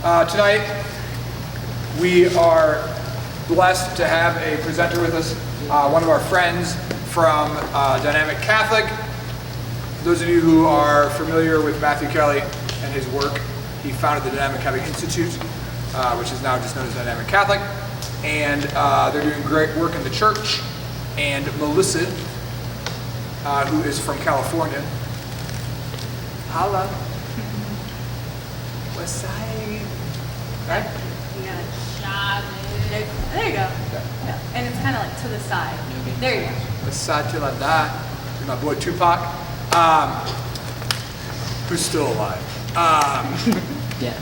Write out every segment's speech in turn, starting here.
Tonight, we are blessed to have a presenter with us, one of our friends from Dynamic Catholic. Those of you who are familiar with Matthew Gillie and his work, he founded the Dynamic Catholic Institute, which is now just known as Dynamic Catholic, and they're doing great work in the church. And Melissa, who is from California, holla, west side, right? You gotta shove it. There you go. Yeah. And it's kind of like to the side. There you go. West side till I die. My boy Tupac, who's still alive. Yeah.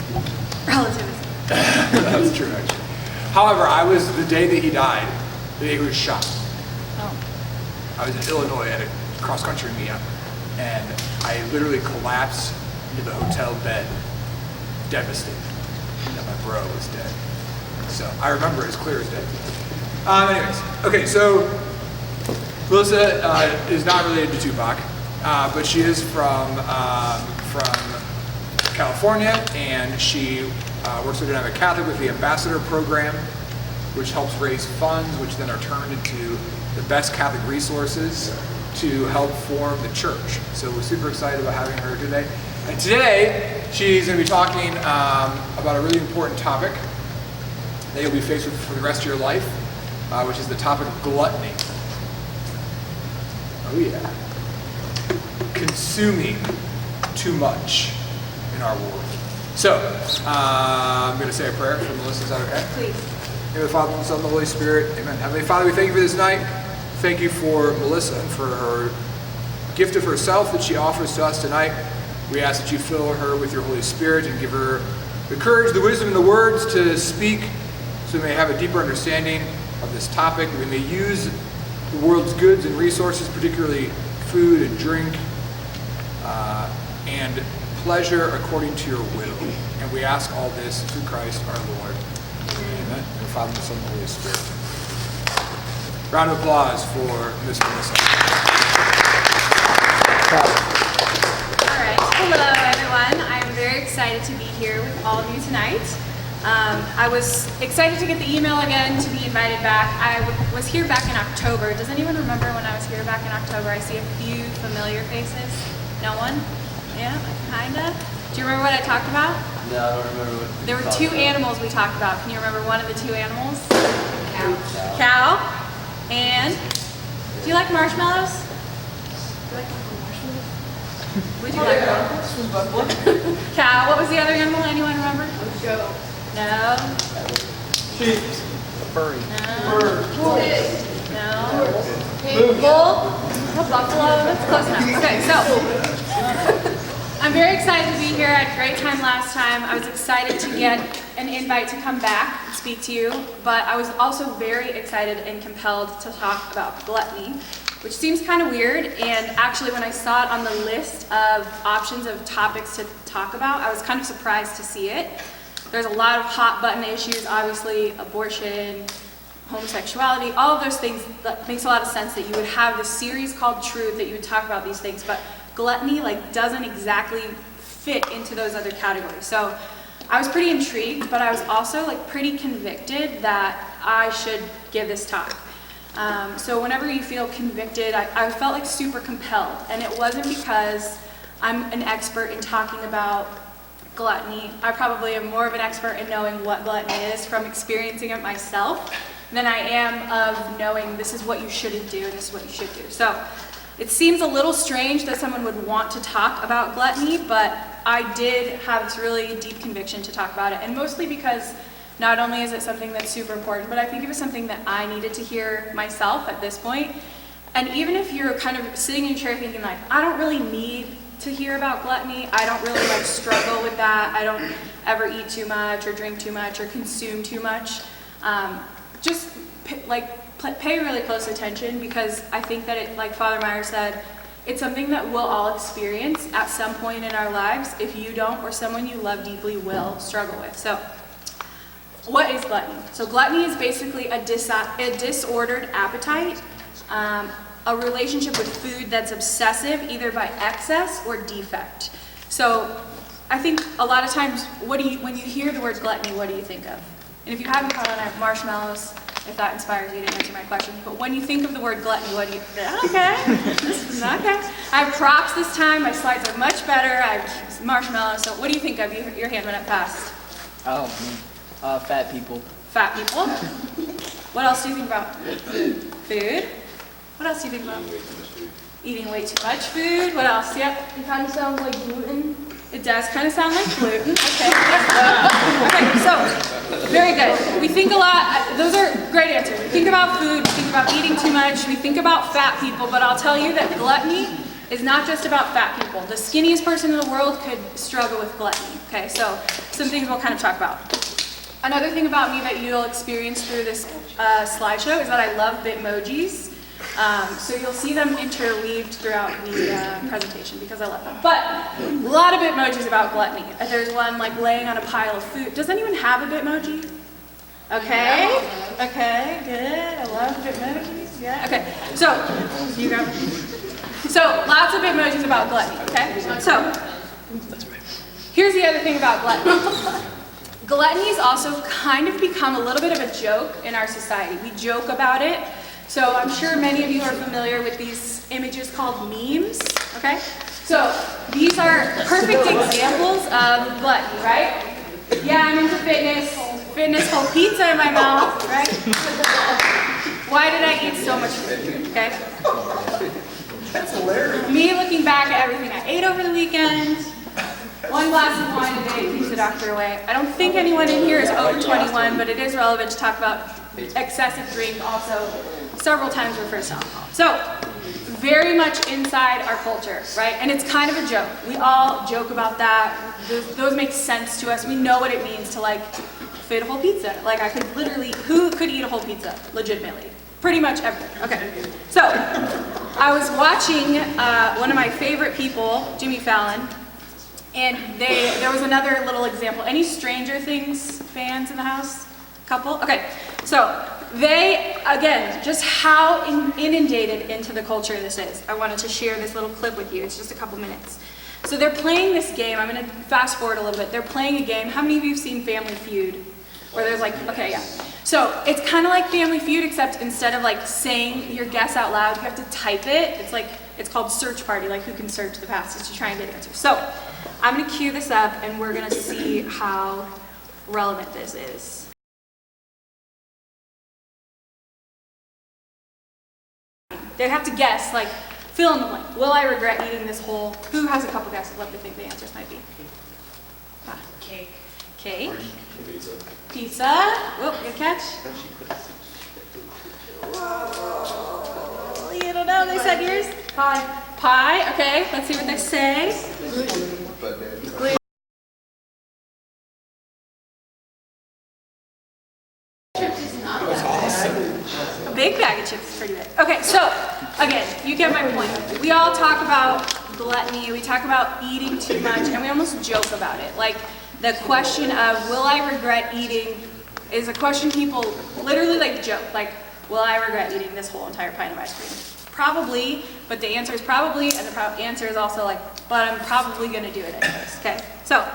Relativism. That's true, actually. However, I was, the day that he died, the day he was shot, I was in Illinois at a cross-country meetup, and I literally collapsed into the hotel bed, devastated that my bro was dead. So I remember it as clear as day. Anyways, okay, so Melissa is not related to Tupac, but she is from California, and she works with Dynamic Catholic with the Ambassador Program, which helps raise funds, which then are turned into the best Catholic resources to help form the church. So we're super excited about having her today. And today, she's going to be talking about a really important topic that you'll be faced with for the rest of your life, which is the topic of gluttony. Oh yeah. Consuming too much in our world. So, I'm going to say a prayer for Melissa. Is that okay? Please. In the Father, and the Son, and the Holy Spirit. Amen. Heavenly Father, we thank you for this night. Thank you for Melissa and for her gift of herself that she offers to us tonight. We ask that you fill her with your Holy Spirit and give her the courage, the wisdom, and the words to speak so we may have a deeper understanding of this topic. We may use the world's goods and resources, particularly food and drink, and pleasure according to your will. And we ask all this through Christ our Lord. Amen. In the Father, and the Son, and the Holy Spirit. Round of applause for Miss Melissa. All right. Hello, everyone. I'm very excited to be here with all of you tonight. I was excited to get the email again to be invited back. I was here back in October. Does anyone remember when I was here back in October? I see a few familiar faces. No one? Yeah, kinda. Do you remember what I talked about? No, I don't remember what. There were two animals we talked about. Can you remember one of the two animals? Cow. Cow. And do you like marshmallows? Do you like marshmallows? Would you like them? Cow. What was the other animal? Anyone remember? Goat. No. Sheep. Furry. No. No. Bull. A buffalo. That's close enough. Okay, so I'm very excited to be here. I had a great time last time. I was excited to get an invite to come back and speak to you, but I was also very excited and compelled to talk about gluttony, which seems kind of weird, and actually when I saw it on the list of options of topics to talk about, I was kind of surprised to see it. There's a lot of hot button issues, obviously, abortion, homosexuality, all of those things. That makes a lot of sense that you would have this series called Truth, that you would talk about these things, but gluttony doesn't exactly fit into those other categories. So I was pretty intrigued, but I was also pretty convicted that I should give this talk. So whenever you feel convicted, I felt super compelled, and it wasn't because I'm an expert in talking about gluttony. I probably am more of an expert in knowing what gluttony is from experiencing it myself than I am of knowing this is what you shouldn't do and this is what you should do. So it seems a little strange that someone would want to talk about gluttony, but I did have this really deep conviction to talk about it, and mostly because not only is it something that's super important, but I think it was something that I needed to hear myself at this point. And even if you're kind of sitting in your chair thinking I don't really need to hear about gluttony, I don't really struggle with that, I don't ever eat too much or drink too much or consume too much, just pay really close attention, because I think that it, like Father Meyer said, it's something that we'll all experience at some point in our lives if you don't or someone you love deeply will struggle with. So what is gluttony? So gluttony is basically a disordered appetite, a relationship with food that's obsessive either by excess or defect. So I think a lot of times, when you hear the word gluttony, what do you think of? And if you haven't caught on, I have marshmallows, if that inspires you to answer my question. But when you think of the word gluttony, what do you think? Okay, this is not okay. I have props this time, my slides are much better, I have marshmallows, so what do you think of? Your hand went up fast. Oh, fat people. Fat people. What else do you think about? Food. What else do you think about? Eating way too much food. What else? Yep. It kind of sounds like gluten. It does kind of sound like gluten. Okay. Okay, so, very good. We think a lot, those are great answers. We think about food, we think about eating too much, we think about fat people, but I'll tell you that gluttony is not just about fat people. The skinniest person in the world could struggle with gluttony. Okay, so some things we'll kind of talk about. Another thing about me that you'll experience through this slideshow is that I love Bitmojis. So you'll see them interweaved throughout the presentation because I love them. But a lot of Bitmojis about gluttony. There's one like laying on a pile of food. Does anyone have a Bitmoji? Okay. Okay, good. I love Bitmojis. Yeah. Okay. So you go. So lots of Bitmojis about gluttony. Okay. So here's the other thing about gluttony. Gluttony has also kind of become a little bit of a joke in our society. We joke about it. So I'm sure many of you are familiar with these images called memes, okay? So these are perfect examples of gluttony, right? Yeah, I'm into fitness. Fitness, whole pizza in my mouth, right? Why did I eat so much food, okay? That's hilarious. Me looking back at everything I ate over the weekend. 1 glass of wine a day keeps the doctor away. I don't think anyone in here is over 21, but it is relevant to talk about excessive drink also several times refers to alcohol. So, very much inside our culture, right? And it's kind of a joke. We all joke about that. Those make sense to us. We know what it means to like fit a whole pizza. Like I could literally, who could eat a whole pizza legitimately? Pretty much everyone. Okay. So, I was watching one of my favorite people, Jimmy Fallon, and there was another little example. Any Stranger Things fans in the house? Couple? Okay, so they, again, just how inundated into the culture this is. I wanted to share this little clip with you. It's just a couple minutes. So they're playing this game. I'm going to fast forward a little bit. They're playing a game. How many of you have seen Family Feud? Where there's like, okay, yeah. So it's kind of like Family Feud, except instead of like saying your guess out loud, you have to type it. It's called Search Party, like who can search the fastest to try and get answers. So I'm going to cue this up and we're going to see how relevant this is. They'd have to guess, like, fill in the blank. Will I regret eating this whole? Who has a couple guesses what they think the answers might be? Cake. Cake. Pizza. Whoop, good catch. Whoa, you don't know, they said yours? Pie. Pie, okay, let's see what they say. Gluten. A big bag of chips is pretty big. Okay, so again, you get my point. We all talk about gluttony, we talk about eating too much, and we almost joke about it. Like the question of will I regret eating is a question people literally like joke. Like, will I regret eating this whole entire pint of ice cream? Probably, but the answer is probably, and the answer is also like, but I'm probably gonna do it anyways. Okay, so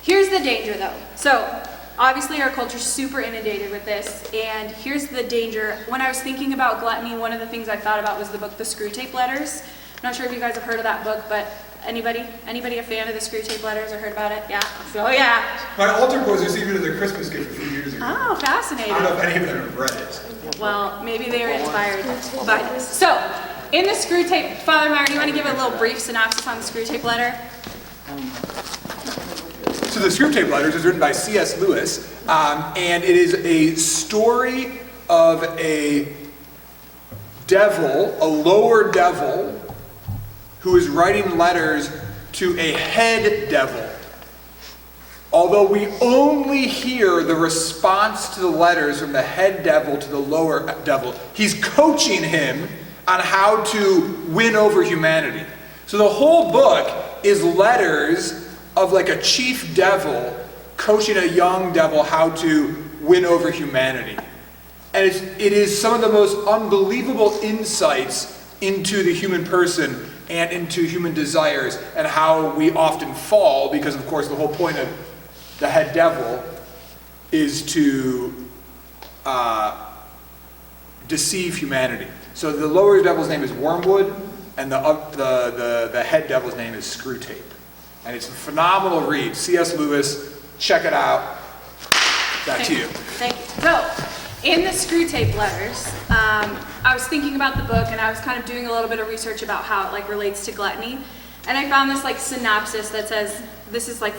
here's the danger though. So obviously our culture's super inundated with this, and here's the danger. When I was thinking about gluttony, one of the things I thought about was the book, The Screwtape Letters. I'm not sure if you guys have heard of that book, but anybody a fan of The Screwtape Letters or heard about it? Yeah? So yeah. My altar boys received it as a Christmas gift a few years ago. Oh, fascinating. I don't know if any of them have read it. Well, maybe they were inspired by this. So, in the Screwtape, Father Meyer, do you want to give a little brief synopsis on the Screwtape Letter? So the Screwtape Letters is written by C.S. Lewis, and it is a story of a devil, a lower devil, who is writing letters to a head devil. Although we only hear the response to the letters from the head devil to the lower devil, he's coaching him on how to win over humanity. So the whole book is letters of like a chief devil coaching a young devil how to win over humanity. And it is some of the most unbelievable insights into the human person and into human desires, and how we often fall, because of course the whole point of the head devil is to deceive humanity. So the lower devil's name is Wormwood, and the head devil's name is Screwtape. And it's a phenomenal read. C.S. Lewis, check it out. Back to you. Thank you. So, in the Screwtape letters, I was thinking about the book, and I was kind of doing a little bit of research about how it like relates to gluttony. And I found this like synopsis that says, this is like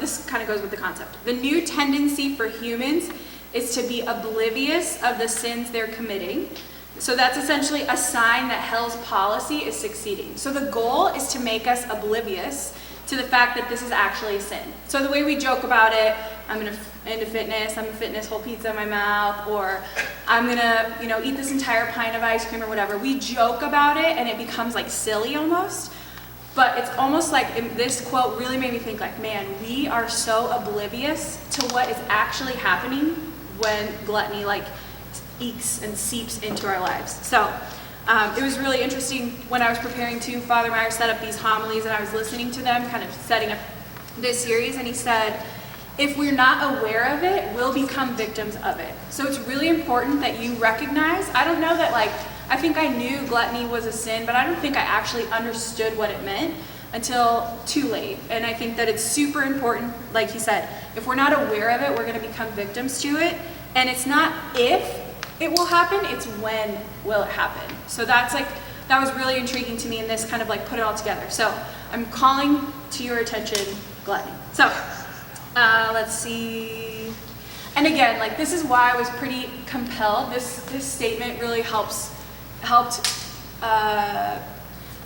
this kind of goes with the concept. The new tendency for humans is to be oblivious of the sins they're committing. So that's essentially a sign that hell's policy is succeeding. So the goal is to make us oblivious to the fact that this is actually a sin. So the way we joke about it, I'm into fitness, I'm a fitness whole pizza in my mouth, or I'm gonna, eat this entire pint of ice cream or whatever. We joke about it and it becomes like silly almost. But it's almost like this quote really made me think like, man, we are so oblivious to what is actually happening when gluttony like ekes and seeps into our lives. So it was really interesting when I was preparing to, Father Meyer set up these homilies and I was listening to them, kind of setting up this series, and he said, if we're not aware of it, we'll become victims of it. So it's really important that you recognize, I don't know that I think I knew gluttony was a sin, but I don't think I actually understood what it meant until too late. And I think that it's super important, like he said, if we're not aware of it, we're gonna become victims to it. And it's not if it will happen, it's when will it happen. So that was really intriguing to me, and this kind of put it all together. So I'm calling to your attention gluttony. So let's see. And again, this is why I was pretty compelled. This statement really helped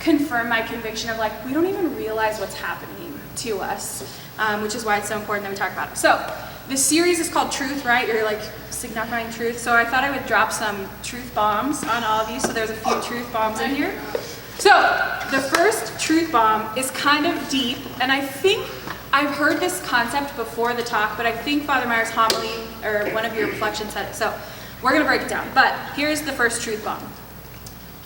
confirm my conviction of we don't even realize what's happening to us, which is why it's so important that we talk about it. So this series is called Truth, right? You're signifying truth. So I thought I would drop some truth bombs on all of you. So there's a few truth bombs in here. So the first truth bomb is kind of deep, and I think I've heard this concept before the talk, but I think Father Meyer's homily or one of your reflections said it. So we're gonna break it down. But here's the first truth bomb.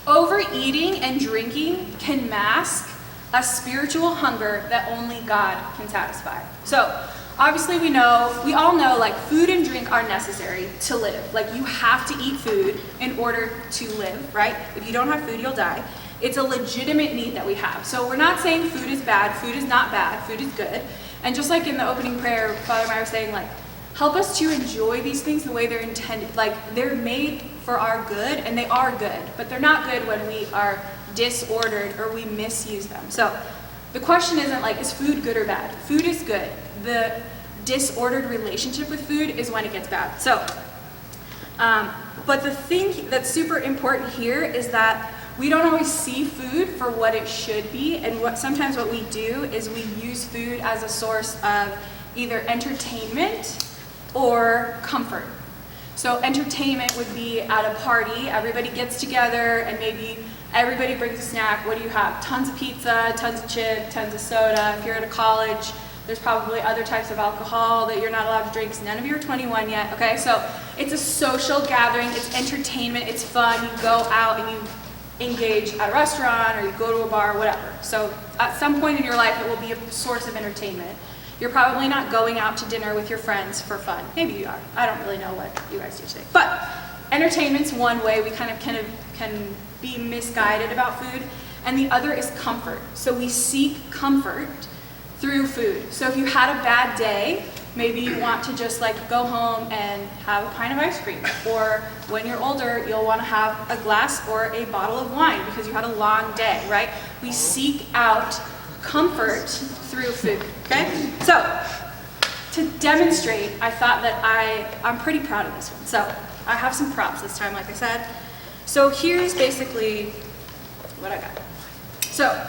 Overeating and drinking can mask a spiritual hunger that only God can satisfy. So obviously we all know food and drink are necessary to live. You have to eat food in order to live, right? If you don't have food, you'll die. It's a legitimate need that we have. So we're not saying food is bad, food is not bad, food is good. And just like in the opening prayer, Father Meyer was saying help us to enjoy these things the way they're intended. They're made for our good, and they are good, but they're not good when we are disordered or we misuse them. So the question isn't is food good or bad? Food is good. The disordered relationship with food is when it gets bad. So, but the thing that's super important here is that we don't always see food for what it should be, and sometimes what we do is we use food as a source of either entertainment or comfort. So entertainment would be at a party, everybody gets together and maybe everybody brings a snack. What do you have? Tons of pizza, tons of chip, tons of soda. If you're at a college, there's probably other types of alcohol that you're not allowed to drink because none of you are 21 yet, okay? So it's a social gathering, it's entertainment, it's fun. You go out and you engage at a restaurant or you go to a bar, whatever. So at some point in your life, it will be a source of entertainment. You're probably not going out to dinner with your friends for fun. Maybe you are. I don't really know what you guys do today. But entertainment's one way we kind of can be misguided about food. And the other is comfort. So we seek comfort through food. So if you had a bad day, maybe you want to just go home and have a pint of ice cream. Or when you're older, you'll want to have a glass or a bottle of wine because you had a long day, right? We seek out comfort through food, okay? So, to demonstrate, I thought that I'm pretty proud of this one. So, I have some props this time, like I said. So here's basically what I got. So,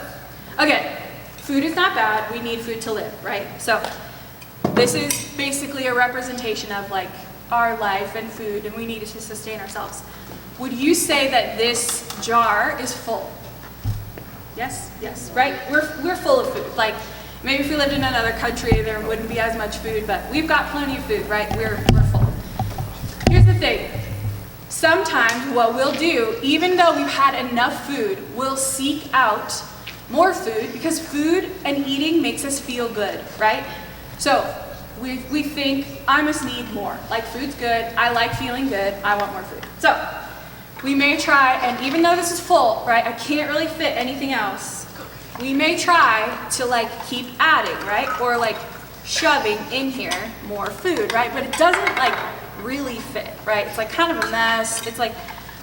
again, food is not bad, we need food to live, right? So, this is basically a representation of our life and food, and we need it to sustain ourselves. Would you say that this jar is full? Yes, yes, right? We're full of food. Maybe if we lived in another country, there wouldn't be as much food, but we've got plenty of food, right? We're full. Here's the thing. sometimes what we'll do, even though we've had enough food, we'll seek out more food because food and eating makes us feel good, right? So we think, I must need more. Like, food's good, I like feeling good, I want more food. So we may try, and even though this is full, right, I can't really fit anything else, we may try to like keep adding, right? Or like shoving in here more food, right? But it doesn't like really fit, right? It's like kind of a mess. It's like,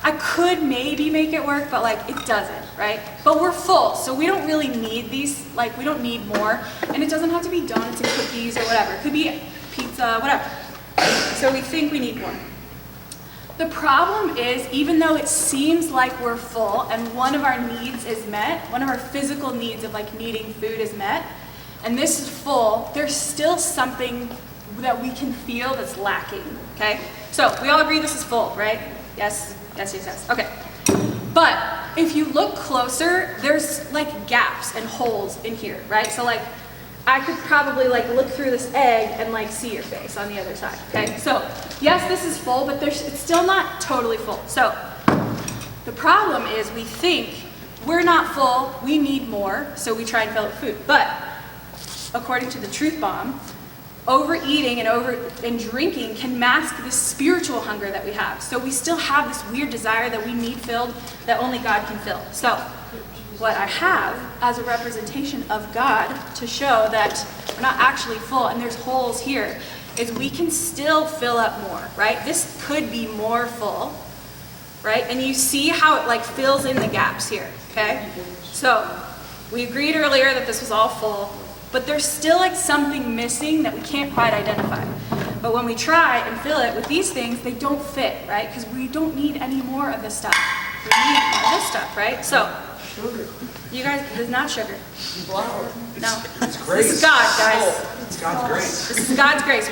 I could maybe make it work, but like it doesn't, right? But we're full, so we don't really need these, like we don't need more. And it doesn't have to be donuts and cookies or whatever. It could be pizza, whatever. So we think we need more. The problem is, even though it seems like we're full and one of our needs is met, one of our physical needs of like needing food is met, and this is full, there's still something that we can feel that's lacking, okay? So we all agree this is full, right? Yes, yes, yes, yes, okay. But if you look closer, there's like gaps and holes in here, right? So like, I could probably like look through this egg and like see your face on the other side, okay? So yes, this is full, but it's still not totally full. So the problem is we think we're not full, we need more, so we try and fill it with food. But according to the truth bomb, overeating and drinking can mask this spiritual hunger that we have. So we still have this weird desire that we need filled that only God can fill. So what I have as a representation of God to show that we're not actually full and there's holes here is we can still fill up more, right? This could be more full, right? And you see how it like fills in the gaps here, okay? So we agreed earlier that this was all full, but there's still like something missing that we can't quite identify. But when we try and fill it with these things, they don't fit, right? Because we don't need any more of this stuff. We need more of this stuff, right? So, you guys, this is not sugar. Flour. No. It's grace. This is God, guys. It's God's grace. This is God's grace.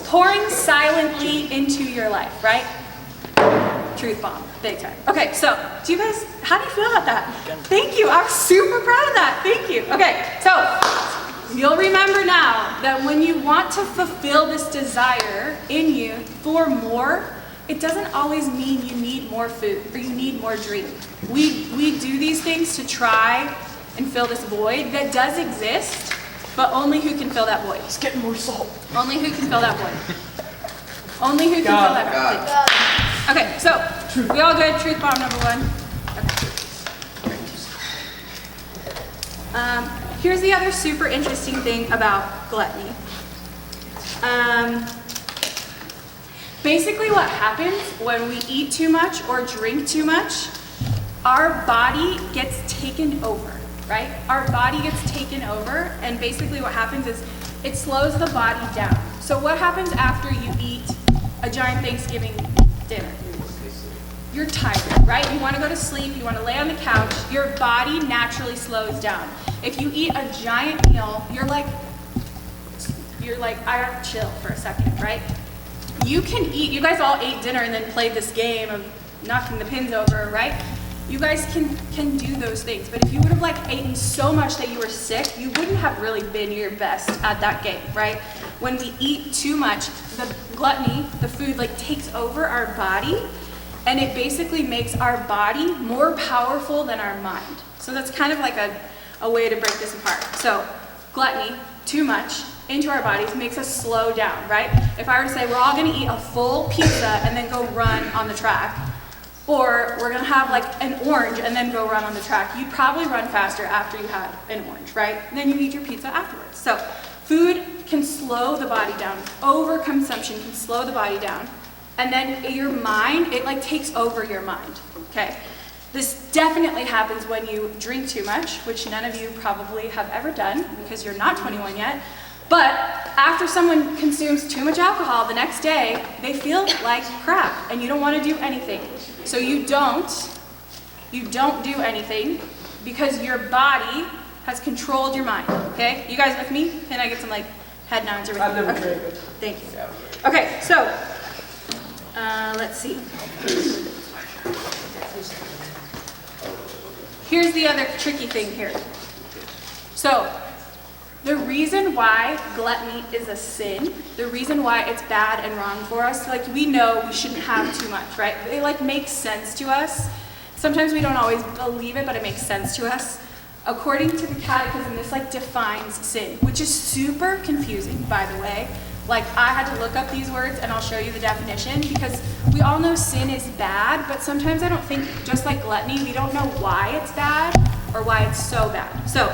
Pouring silently into your life, right? Truth bomb, big time. Okay, so do you guys, how do you feel about that? Thank you, I'm super proud of that. Thank you. Okay, so you'll remember now that when you want to fulfill this desire in you for more, it doesn't always mean you need more food or you need more drink. We do these things to try and fill this void that does exist, but only who can fill that void? It's getting more salt. Only who can fill that void? Only who can fill that void? God. Okay, so we all good? Truth bomb number one. Okay. Here's the other super interesting thing about gluttony. Basically what happens when we eat too much or drink too much, our body gets taken over, right? Our body gets taken over, and basically what happens is it slows the body down. So what happens after you eat a giant Thanksgiving dinner? You're tired, right? You want to go to sleep, you want to lay on the couch, your body naturally slows down. If you eat a giant meal, you're like, I have to chill for a second, right? You can eat, you guys all ate dinner and then played this game of knocking the pins over, right? You guys can do those things, but if you would have like eaten so much that you were sick, you wouldn't have really been your best at that game, right? When we eat too much, the gluttony, the food like takes over our body, and it basically makes our body more powerful than our mind. So that's kind of like a way to break this apart. So gluttony, too much, into our bodies makes us slow down, right? If I were to say we're all gonna eat a full pizza and then go run on the track, or we're gonna have like an orange and then go run on the track, you'd probably run faster after you had an orange, right? And then you eat your pizza afterwards. So food can slow the body down. Overconsumption can slow the body down. And then your mind, it like takes over your mind, okay? This definitely happens when you drink too much, which none of you probably have ever done because you're not 21 yet. But after someone consumes too much alcohol the next day, they feel like crap and you don't want to do anything. So you don't do anything because your body has controlled your mind, okay? You guys with me? Can I get some like head nods or I've never okay. drank it. Thank you. Okay, so let's see. Here's the other tricky thing here. So The reasin why gluttony is a sin, the reason why it's bad and wrong for us, like we know we shouldn't have too much, right? It like makes sense to us. Sometimes we don't always believe it, but it makes sense to us. According to the Catechism, this like defines sin, which is super confusing, by the way. Like I had to look up these words and I'll show you the definition because we all know sin is bad, but sometimes I don't think, just like gluttony, we don't know why it's bad or why it's so bad. So,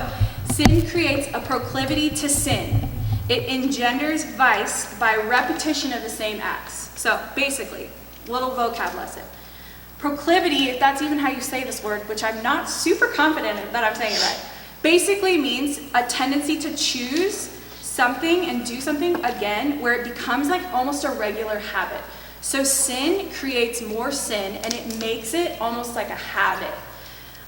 sin creates a proclivity to sin. It engenders vice by repetition of the same acts. So basically, little vocab lesson. Proclivity, if that's even how you say this word, which I'm not super confident that I'm saying it right, basically means a tendency to choose something and do something again where it becomes like almost a regular habit. So sin creates more sin and it makes it almost like a habit.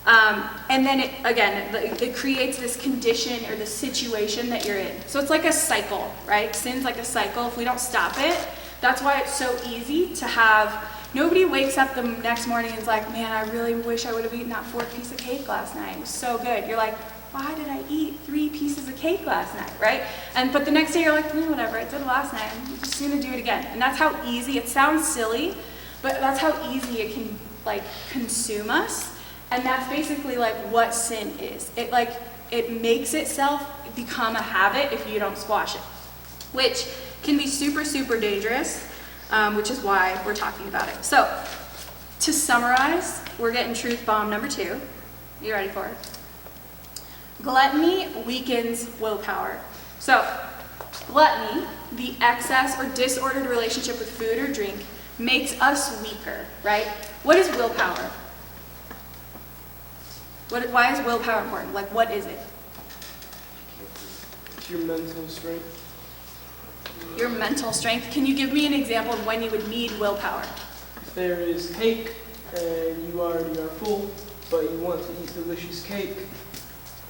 And then it creates this condition or the situation that you're in. So it's like a cycle, right? Sin's like a cycle. If we don't stop it, that's why it's so easy to have, nobody wakes up the next morning and is like, man, I really wish I would have eaten that 4th piece of cake last night. It was so good. You're like, why did I eat 3 pieces of cake last night, right? But the next day you're like, whatever, I did it last night. I'm just gonna do it again. And that's how easy, it sounds silly, but that's how easy it can like consume us. And that's basically like what sin is. It makes itself become a habit if you don't squash it, which can be super, super dangerous, which is why we're talking about it. So to summarize, we're getting truth bomb number 2. You ready for it? Gluttony weakens willpower. So gluttony, the excess or disordered relationship with food or drink, makes us weaker, right? What is willpower? Why is willpower important? Like, what is it? Your mental strength. Your mental strength. Can you give me an example of when you would need willpower? If there is cake and you already are full, but you want to eat delicious cake,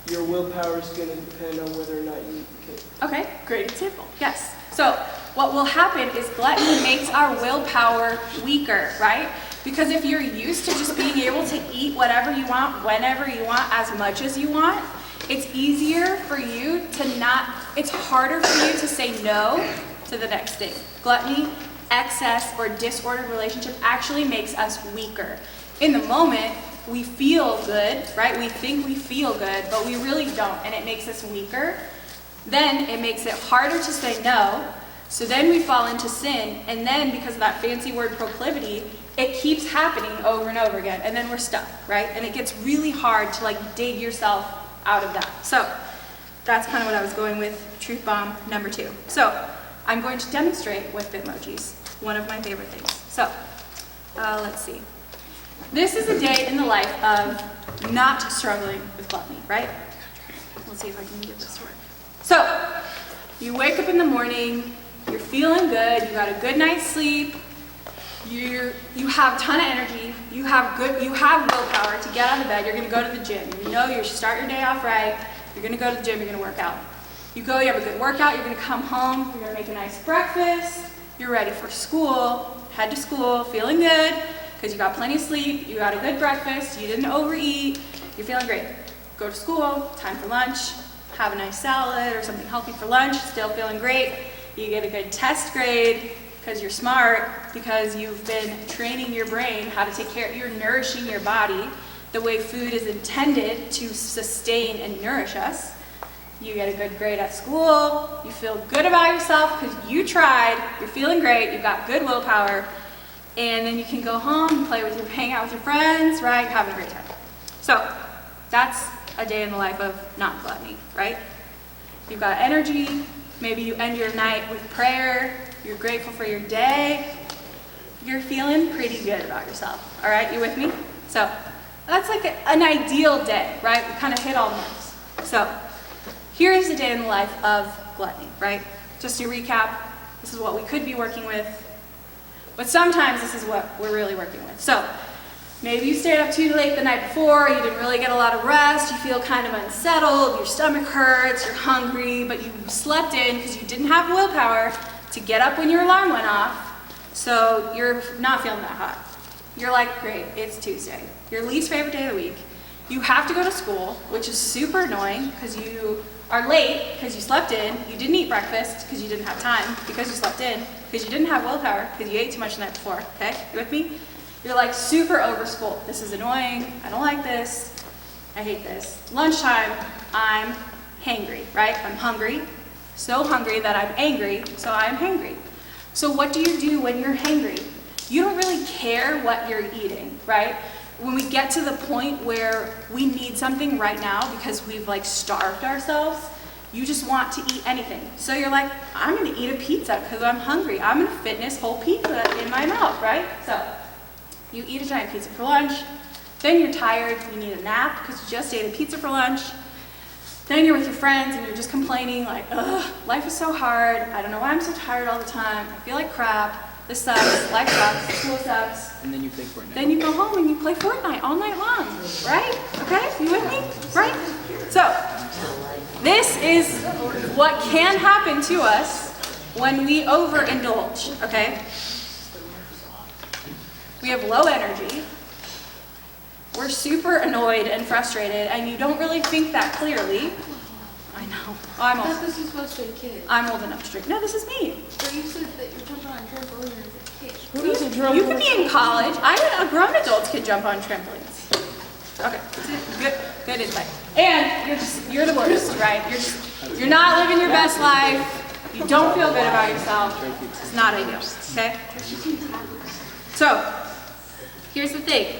your willpower is going to depend on whether or not you eat the cake. Okay, great example. Yes. So what will happen is gluttony makes our willpower weaker, right? Because if you're used to just being able to eat whatever you want, whenever you want, as much as you want, it's easier for you to not, it's harder for you to say no to the next thing. Gluttony, excess, or disordered relationship actually makes us weaker. In the moment, we feel good, right? We think we feel good, but we really don't, and it makes us weaker. Then it makes it harder to say no, so then we fall into sin, and then because of that fancy word proclivity, it keeps happening over and over again, and then we're stuck, right? And it gets really hard to like dig yourself out of that. So that's kind of what I was going with truth bomb number 2. So I'm going to demonstrate with Bitmojis, one of my favorite things. So let's see. This is a day in the life of not struggling with gluttony, right? Let's see if I can get this to work. So you wake up in the morning, you're feeling good, you got a good night's sleep, you have a ton of energy, you have willpower to get out of bed, you're gonna go to the gym. You know you start your day off right, you're gonna go to the gym, you're gonna work out. You go, you have a good workout, you're gonna come home, you're gonna make a nice breakfast, you're ready for school, head to school, feeling good, because you got plenty of sleep, you got a good breakfast, you didn't overeat, you're feeling great. Go to school, time for lunch, have a nice salad or something healthy for lunch, still feeling great. You get a good test grade, because you're smart, because you've been training your brain how to take care, you're nourishing your body the way food is intended to sustain and nourish us. You get a good grade at school, you feel good about yourself because you tried, you're feeling great, you've got good willpower, and then you can go home, hang out with your friends, right, having a great time. So that's a day in the life of not gluttony, right? You've got energy, maybe you end your night with prayer, you're grateful for your day, you're feeling pretty good about yourself, all right, you with me? So that's like an ideal day, right? We kind of hit all the marks. So here is the day in the life of gluttony, right? Just to recap, this is what we could be working with, but sometimes this is what we're really working with. So maybe you stayed up too late the night before, you didn't really get a lot of rest, you feel kind of unsettled, your stomach hurts, you're hungry, but you slept in because you didn't have willpower to get up when your alarm went off, so you're not feeling that hot. You're like, great, it's Tuesday, your least favorite day of the week, You have to go to school, which is super annoying because you are late because you slept in, you didn't eat breakfast because you didn't have time, because you slept in, because you didn't have willpower, because you ate too much the night before, okay? You with me? You're like super over school. This is annoying, I don't like this, I hate this. Lunchtime, I'm hangry, right? I'm hungry, so hungry that I'm angry, so I'm hangry. So what do you do when you're hangry? You don't really care what you're eating, right? When we get to the point where we need something right now because we've like starved ourselves, you just want to eat anything. So you're like, I'm gonna eat a pizza because I'm hungry. I'm gonna fit this whole pizza in my mouth, right? So you eat a giant pizza for lunch, then you're tired, you need a nap because you just ate a pizza for lunch. Then you're with your friends and you're just complaining like, ugh, life is so hard. I don't know why I'm so tired all the time. I feel like crap. This sucks, life sucks, school sucks. And then you play Fortnite. Then you go home and you play Fortnite all night long, right? Okay, you with me? Right? So, this is what can happen to us when we overindulge, okay? We have low energy. We're super annoyed and frustrated, and you don't really think that clearly. I know. I thought this was supposed to be a kid. I'm old enough to drink. No, this is me. But you said that you're jumping on a trampoline as a kid. Who doesn't jump You on could be in college. Grown adults can jump on trampolines. Okay, good insight. And you're the worst, right? You're not living your best life. You don't feel good about yourself. It's not ideal, okay? So, here's the thing.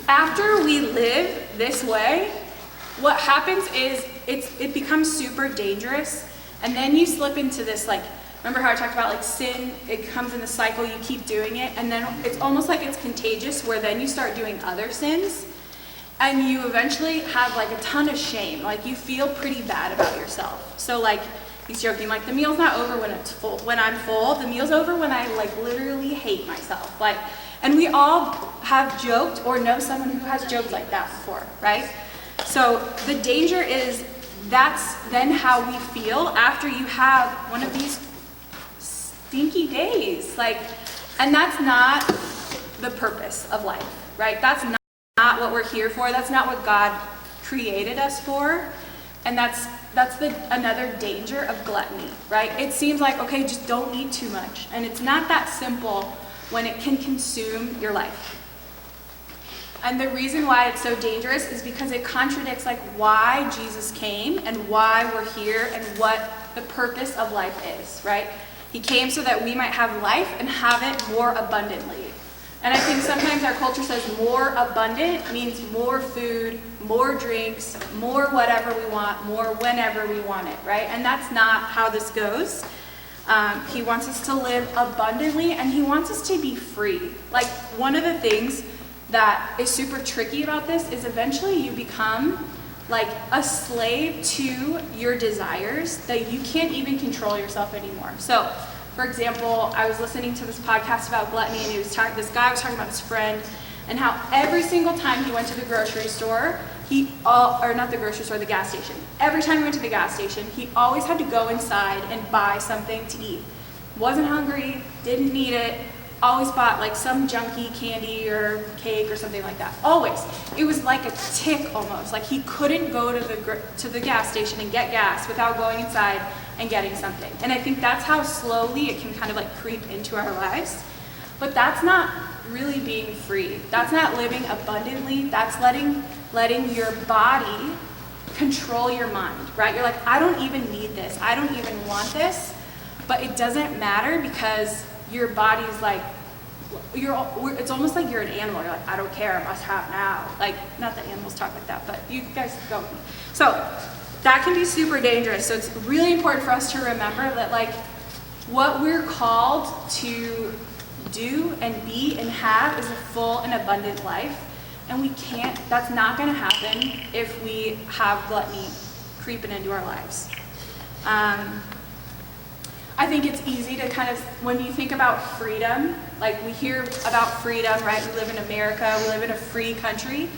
After we live this way, what happens is it becomes super dangerous, and then you slip into this, like, remember how I talked about like sin? It comes in the cycle, you keep doing it, and then it's almost like it's contagious, where then you start doing other sins, and you eventually have like a ton of shame. Like you feel pretty bad about yourself. So like he's joking, like the meal's not over when it's full. When I'm full, the meal's over when I like literally hate myself. Like, and we all have joked or know someone who has joked like that before, right? So the danger is that's then how we feel after you have one of these stinky days. Like, and that's not the purpose of life, right? That's not what we're here for. That's not what God created us for. And that's another danger of gluttony, right? It seems like, okay, just don't eat too much. And it's not that simple when it can consume your life. And the reason why it's so dangerous is because it contradicts like why Jesus came and why we're here and what the purpose of life is, right? He came so that we might have life and have it more abundantly. And I think sometimes our culture says more abundant means more food, more drinks, more whatever we want, more whenever we want it, right? And that's not how this goes. He wants us to live abundantly, and he wants us to be free. Like, one of the things that is super tricky about this is eventually you become like a slave to your desires that you can't even control yourself anymore. So, for example, I was listening to this podcast about gluttony, and this guy was talking about his friend and how every single time he went to the grocery store, the gas station. Every time he went to the gas station, he always had to go inside and buy something to eat. Wasn't hungry, didn't need it, always bought like some junky candy or cake or something like that. Always. It was like a tick almost. Like he couldn't go to the gas station and get gas without going inside and getting something. And I think that's how slowly it can kind of like creep into our lives. But that's not really being free. That's not living abundantly. That's letting your body control your mind, right? You're like, I don't even need this. I don't even want this. But it doesn't matter because your body's like, it's almost like you're an animal. You're like, I don't care, I must have now. Like, not that animals talk like that, but you guys go with me. So that can be super dangerous. So it's really important for us to remember that like what we're called to do and be and have is a full and abundant life. And that's not gonna happen if we have gluttony creeping into our lives. I think it's easy to kind of, when you think about freedom, like we hear about freedom, right? We live in America, we live in a free country.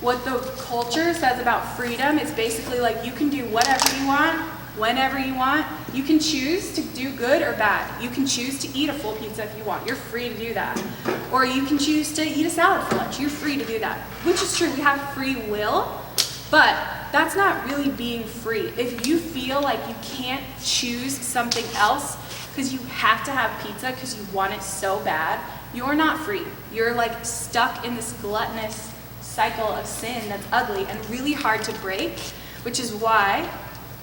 What the culture says about freedom is basically like you can do whatever you want, whenever you want. You can choose to do good or bad. You can choose to eat a full pizza if you want. You're free to do that. Or you can choose to eat a salad for lunch. You're free to do that. Which is true, we have free will, but that's not really being free. If you feel like you can't choose something else because you have to have pizza because you want it so bad, you're not free. You're like stuck in this gluttonous cycle of sin that's ugly and really hard to break, which is why,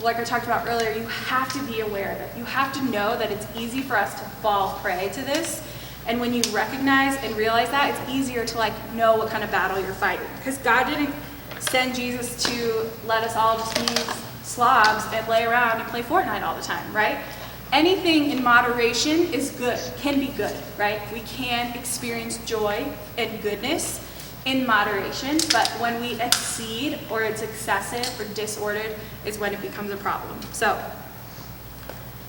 like I talked about earlier, you have to be aware of it. You have to know that it's easy for us to fall prey to this. And when you recognize and realize that, it's easier to like know what kind of battle you're fighting. Because God didn't send Jesus to let us all just be slobs and lay around and play Fortnite all the time, right? Anything in moderation is good, can be good, right? We can experience joy and goodness in moderation, but when we exceed or it's excessive or disordered is when it becomes a problem. So, are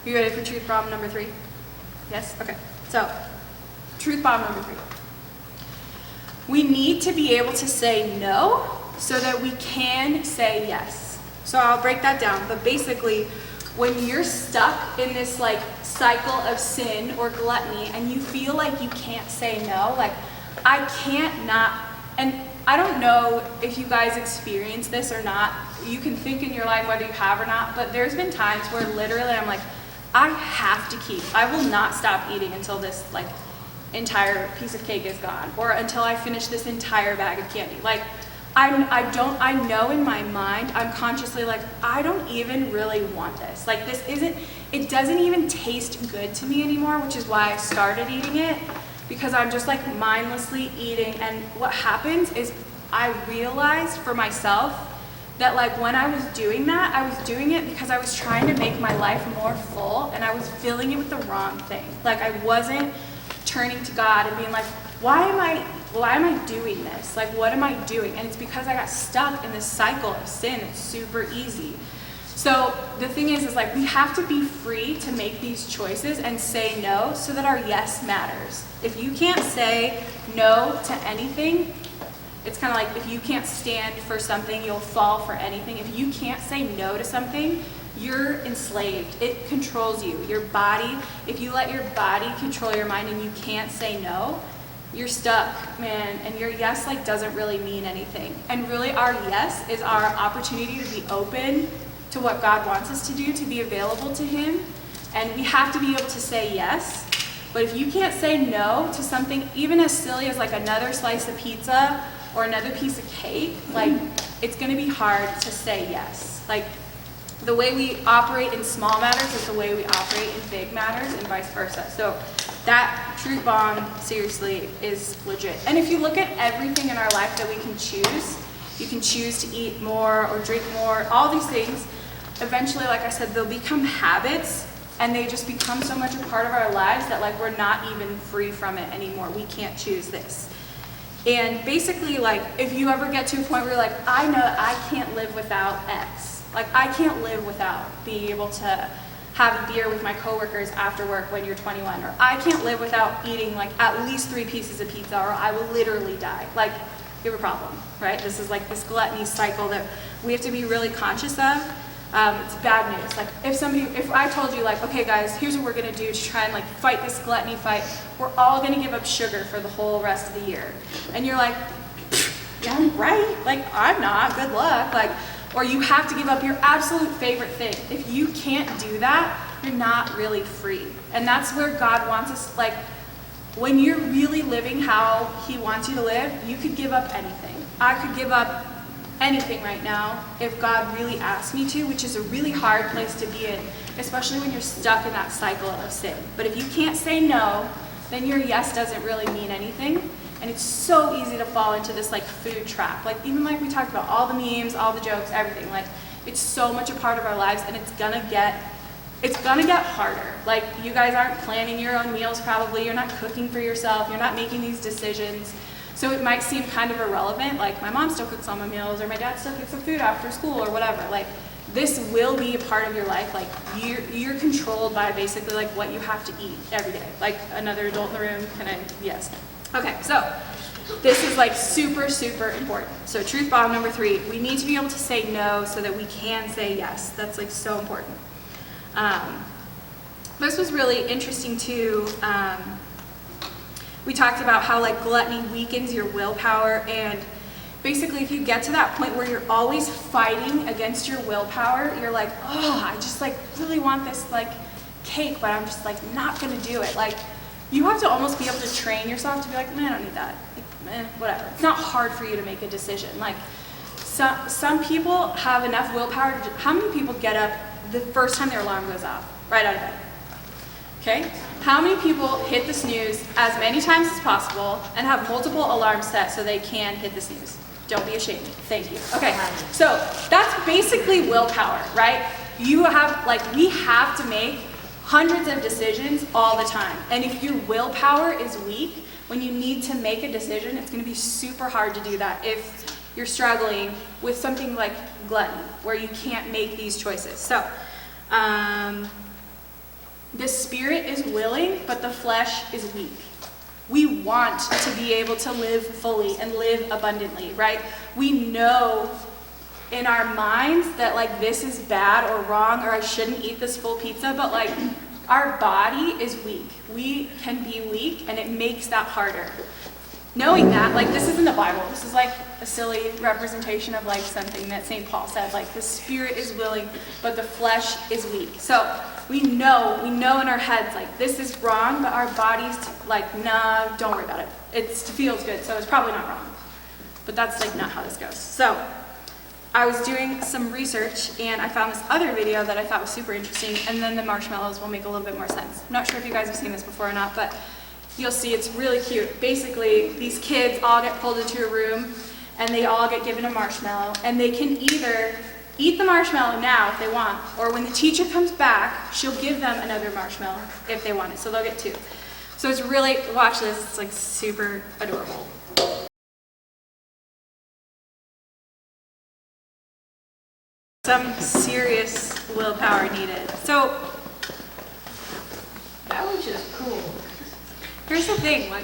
you ready for truth bomb number 3? Yes? Okay. So, truth bomb number 3. We need to be able to say no so that we can say yes. So I'll break that down, but basically, when you're stuck in this like cycle of sin or gluttony and you feel like you can't say no, like I can't not, and I don't know if you guys experience this or not, you can think in your life whether you have or not, but there's been times where literally I'm like, I have to I will not stop eating until this like entire piece of cake is gone, or until I finish this entire bag of candy. Like, I know in my mind, I'm consciously like, I don't even really want this. Like it doesn't even taste good to me anymore, which is why I started eating it, because I'm just like mindlessly eating. And what happens is I realized for myself that like when I was doing that, I was doing it because I was trying to make my life more full and I was filling it with the wrong thing. Like I wasn't turning to God and being like, why am I doing this? Like, what am I doing? And it's because I got stuck in this cycle of sin. It's super easy. So the thing is like we have to be free to make these choices and say no so that our yes matters. If you can't say no to anything, it's kind of like if you can't stand for something, you'll fall for anything. If you can't say no to something, you're enslaved. It controls you. Your body, if you let your body control your mind and you can't say no, you're stuck, man, and your yes like doesn't really mean anything. And really our yes is our opportunity to be open to what God wants us to do, to be available to Him. And we have to be able to say yes. But if you can't say no to something even as silly as like another slice of pizza or another piece of cake, like it's gonna be hard to say yes. Like the way we operate in small matters is the way we operate in big matters and vice versa. So that truth bomb, seriously, is legit. And if you look at everything in our life that we can choose, you can choose to eat more or drink more, all these things, eventually, like I said, they'll become habits and they just become so much a part of our lives that like we're not even free from it anymore. We can't choose this. And basically, like, if you ever get to a point where you're like, I know I can't live without X. Like, I can't live without being able to have a beer with my coworkers after work when you're 21. Or I can't live without eating, like, at least 3 pieces of pizza or I will literally die. Like, you have a problem, right? This is like this gluttony cycle that we have to be really conscious of. It's bad news. Like, if I told you, like, okay guys, here's what we're gonna do to try and like fight this gluttony fight. We're all gonna give up sugar for the whole rest of the year. And you're like, yeah, right? Like, I'm not, good luck. Like, or you have to give up your absolute favorite thing. If you can't do that, you're not really free. And that's where God wants us, like, when you're really living how He wants you to live, you could give up anything. I could give up anything right now if God really asked me to, which is a really hard place to be in, especially when you're stuck in that cycle of sin. But if you can't say no, then your yes doesn't really mean anything. And it's so easy to fall into this like food trap. Like even like we talked about, all the memes, all the jokes, everything. Like it's so much a part of our lives, and it's gonna get harder. Like you guys aren't planning your own meals probably, you're not cooking for yourself, you're not making these decisions. So it might seem kind of irrelevant, like my mom still cooks all my meals, or my dad still cooks some food after school, or whatever. Like this will be a part of your life. Like you're controlled by basically like what you have to eat every day. Like another adult in the room, yes. Okay, so this is like super, super important. So truth bomb number 3, we need to be able to say no so that we can say yes. That's like so important. This was really interesting too. We talked about how like gluttony weakens your willpower, and basically if you get to that point where you're always fighting against your willpower, you're like, oh, I just like really want this like cake, but I'm just like not gonna do it. Like you have to almost be able to train yourself to be like, man, I don't need that. Like, whatever. It's not hard for you to make a decision. Like some people have enough willpower to, how many people get up the first time their alarm goes off, right out of bed? Okay? How many people hit the snooze as many times as possible and have multiple alarms set so they can hit the snooze? Don't be ashamed. Thank you. Okay, so that's basically willpower, right? You have, like, we have to make hundreds of decisions all the time. And if your willpower is weak, when you need to make a decision, it's going to be super hard to do that if you're struggling with something like gluttony, where you can't make these choices. So, the spirit is willing, but the flesh is weak. We want to be able to live fully and live abundantly, right? We know in our minds that like this is bad or wrong, or I shouldn't eat this full pizza, but like our body is weak. We can be weak, and it makes that harder. Knowing that, like this isn't the Bible. This is like a silly representation of like something that St. Paul said, like the spirit is willing, but the flesh is weak. So we know in our heads, like this is wrong, but our body's like, nah, don't worry about it. It feels good, so it's probably not wrong. But that's like not how this goes. So I was doing some research and I found this other video that I thought was super interesting, and then the marshmallows will make a little bit more sense. I'm not sure if you guys have seen this before or not, but you'll see it's really cute. Basically, these kids all get pulled into a room and they all get given a marshmallow, and they can either eat the marshmallow now if they want, or when the teacher comes back, she'll give them another marshmallow if they want it. So they'll get two. So it's really, watch this, it's like super adorable. Some serious willpower needed. So That was just cool. here's the thing, like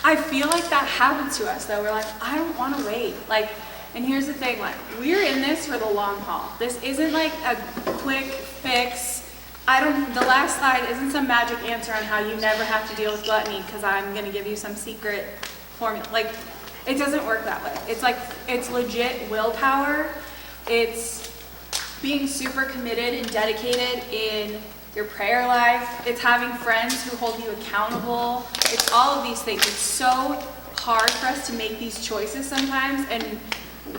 I feel like that happens to us though. We're like, I don't want to wait. Like, and here's the thing, like we're in this for the long haul. This isn't like a quick fix. The last slide isn't some magic answer on how you never have to deal with gluttony because I'm going to give you some secret formula. Like, it doesn't work that way. It's like, it's legit willpower. It's being super committed and dedicated in your prayer life. It's having friends who hold you accountable. It's all of these things. It's so hard for us to make these choices sometimes, and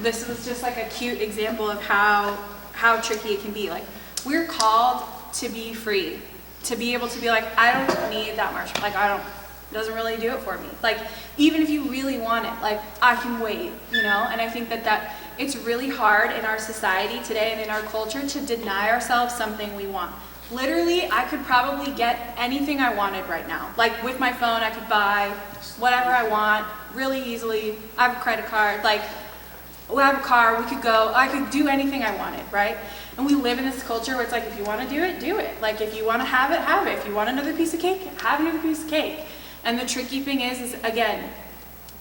this was just like a cute example of how tricky it can be. Like, we're called to be free, to be able to be like, I don't need that marshmallow. Like, it doesn't really do it for me. Like, even if you really want it, like, I can wait, you know? And I think that it's really hard in our society today and in our culture to deny ourselves something we want. Literally, I could probably get anything I wanted right now. Like, with my phone, I could buy whatever I want really easily. I have a credit card. Like, we have a car, we could go, I could do anything I wanted, right? And we live in this culture where it's like, if you want to do it, do it. Like, if you want to have it, have it. If you want another piece of cake, have another piece of cake. And the tricky thing is again,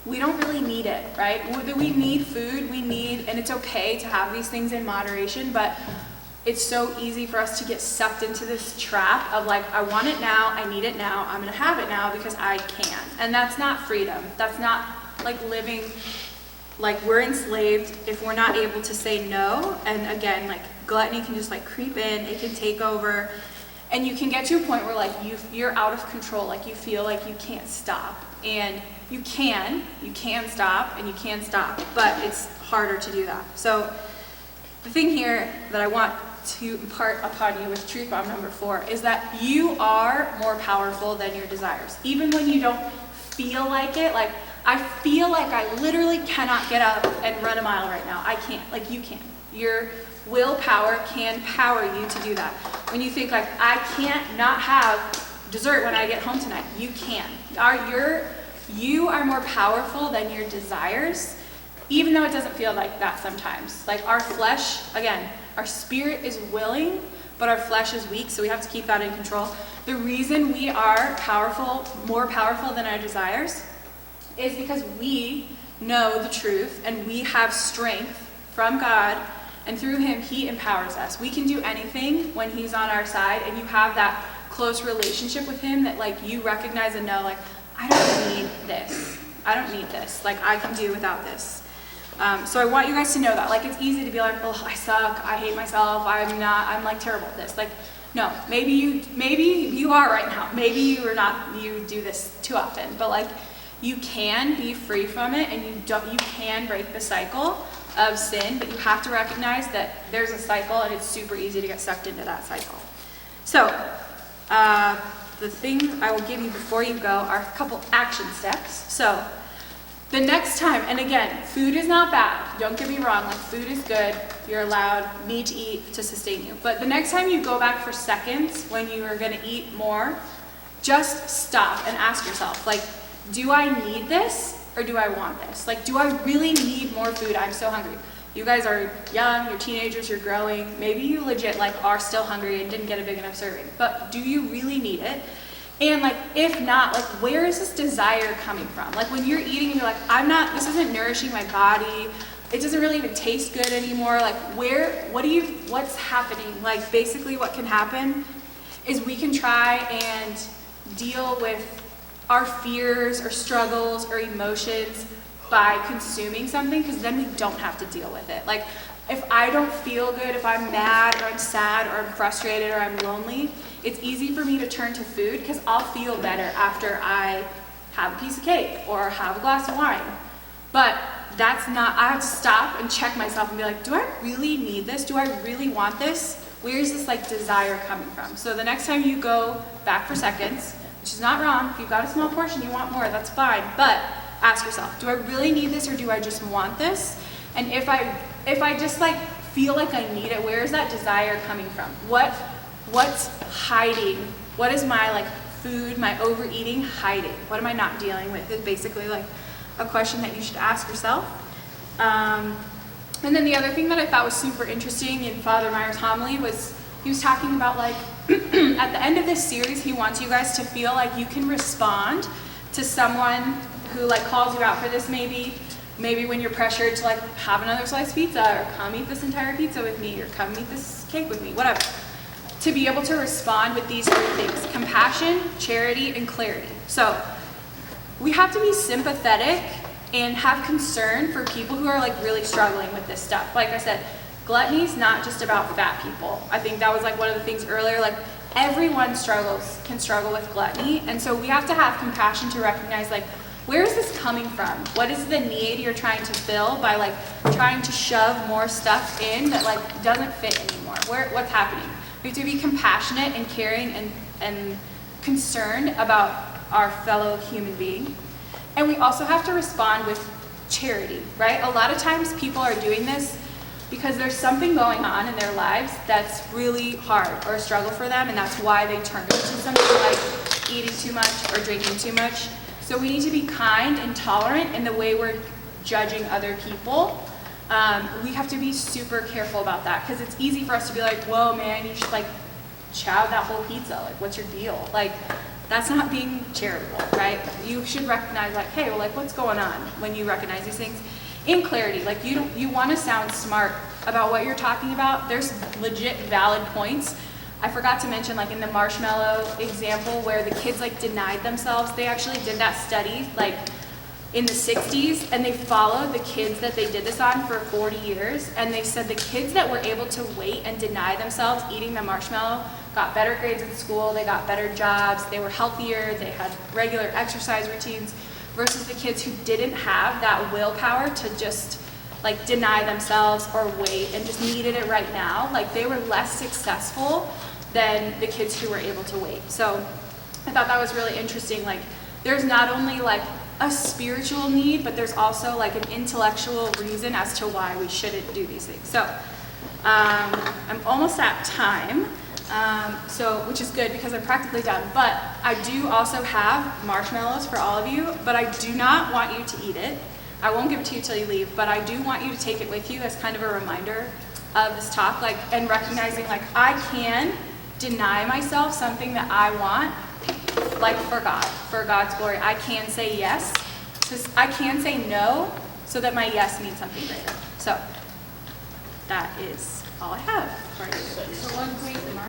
we don't really need it, right? We need food, and it's okay to have these things in moderation, but it's so easy for us to get sucked into this trap of like, I want it now, I need it now, I'm gonna have it now because I can. And that's not freedom. That's not like living, like we're enslaved if we're not able to say no. And again, like gluttony can just like creep in, it can take over, and you can get to a point where like you're out of control, like you feel like you can't stop. And you can stop and you can stop, but it's harder to do that. So the thing here that I want to impart upon you with truth bomb number 4 is that you are more powerful than your desires. Even when you don't feel like it, like I feel like I literally cannot get up and run a mile right now. I can't, like you can. Your willpower can power you to do that. When you think like, I can't not have dessert when I get home tonight, you can. You are more powerful than your desires, even though it doesn't feel like that sometimes. Like our flesh, again, our spirit is willing, but our flesh is weak, so we have to keep that in control. The reason we are powerful, more powerful than our desires, is because we know the truth and we have strength from God And through him, he empowers us. We can do anything when he's on our side, and you have that close relationship with him that like you recognize and know, like, I don't need this. I don't need this. Like, I can do without this. So I want you guys to know that. Like, it's easy to be like, oh, I suck. I hate myself. I'm like terrible at this. Like, no, maybe you are right now. Maybe you do this too often, but like, you can be free from it, and you can break the cycle of sin, but you have to recognize that there's a cycle, and it's super easy to get sucked into that cycle. So, the thing I will give you before you go are a couple action steps. So, the next time, and again, food is not bad. Don't get me wrong, like food is good. You're allowed, need to eat to sustain you. But the next time you go back for seconds when you are gonna eat more, just stop and ask yourself, like, do I need this or do I want this? Like, do I really need more food? I'm so hungry. You guys are young, you're teenagers, you're growing. Maybe you legit like are still hungry and didn't get a big enough serving, but do you really need it? And like, if not, like, where is this desire coming from? Like when you're eating and you're like, this isn't nourishing my body. It doesn't really even taste good anymore. Like what's happening? Like basically what can happen is we can try and deal with our fears or struggles or emotions by consuming something, because then we don't have to deal with it. Like if I don't feel good, if I'm mad or I'm sad or I'm frustrated or I'm lonely, it's easy for me to turn to food because I'll feel better after I have a piece of cake or have a glass of wine. But that's not, I have to stop and check myself and be like, do I really need this? Do I really want this? Where's this like desire coming from? So the next time you go back for seconds, which is not wrong, if you've got a small portion, you want more, that's fine. But ask yourself, do I really need this or do I just want this? And if I just like feel like I need it, where is that desire coming from? What's hiding? What is my like food, my overeating hiding? What am I not dealing with? Is basically like a question that you should ask yourself. And then the other thing that I thought was super interesting in Father Meyer's homily was he was talking about like at the end of this series, he wants you guys to feel like you can respond to someone who like calls you out for this, maybe when you're pressured to like have another slice of pizza or come eat this entire pizza with me or come eat this cake with me, whatever. To be able to respond with these three things: compassion, charity, and clarity. So we have to be sympathetic and have concern for people who are like really struggling with this stuff. Like I said, gluttony is not just about fat people. I think that was like one of the things earlier, like everyone can struggle with gluttony. And so we have to have compassion to recognize like, where is this coming from? What is the need you're trying to fill by like trying to shove more stuff in that like doesn't fit anymore? What's happening? We have to be compassionate and caring and concerned about our fellow human being. And we also have to respond with charity, right? A lot of times people are doing this because there's something going on in their lives that's really hard or a struggle for them, and that's why they turn to something like eating too much or drinking too much. So we need to be kind and tolerant in the way we're judging other people. We have to be super careful about that because it's easy for us to be like, whoa man, you should like chow that whole pizza, like what's your deal? Like that's not being charitable, right? You should recognize like, hey, well like what's going on when you recognize these things. In clarity, like you want to sound smart about what you're talking about. There's legit valid points. I forgot to mention like in the marshmallow example where the kids like denied themselves, they actually did that study like in the 60s, and they followed the kids that they did this on for 40 years, and they said the kids that were able to wait and deny themselves eating the marshmallow got better grades in school, they got better jobs, they were healthier, they had regular exercise routines, versus the kids who didn't have that willpower to just like deny themselves or wait and just needed it right now. Like they were less successful than the kids who were able to wait. So I thought that was really interesting. Like there's not only like a spiritual need, but there's also like an intellectual reason as to why we shouldn't do these things. So I'm almost at time, which is good because I'm practically done. But I do also have marshmallows for all of you, but I do not want you to eat it. I won't give it to you till you leave, but I do want you to take it with you as kind of a reminder of this talk, like, and recognizing like I can deny myself something that I want, like for God's glory. I can say yes, I can say no, so that my yes means something greater. So that is all I have for you. So one point tomorrow.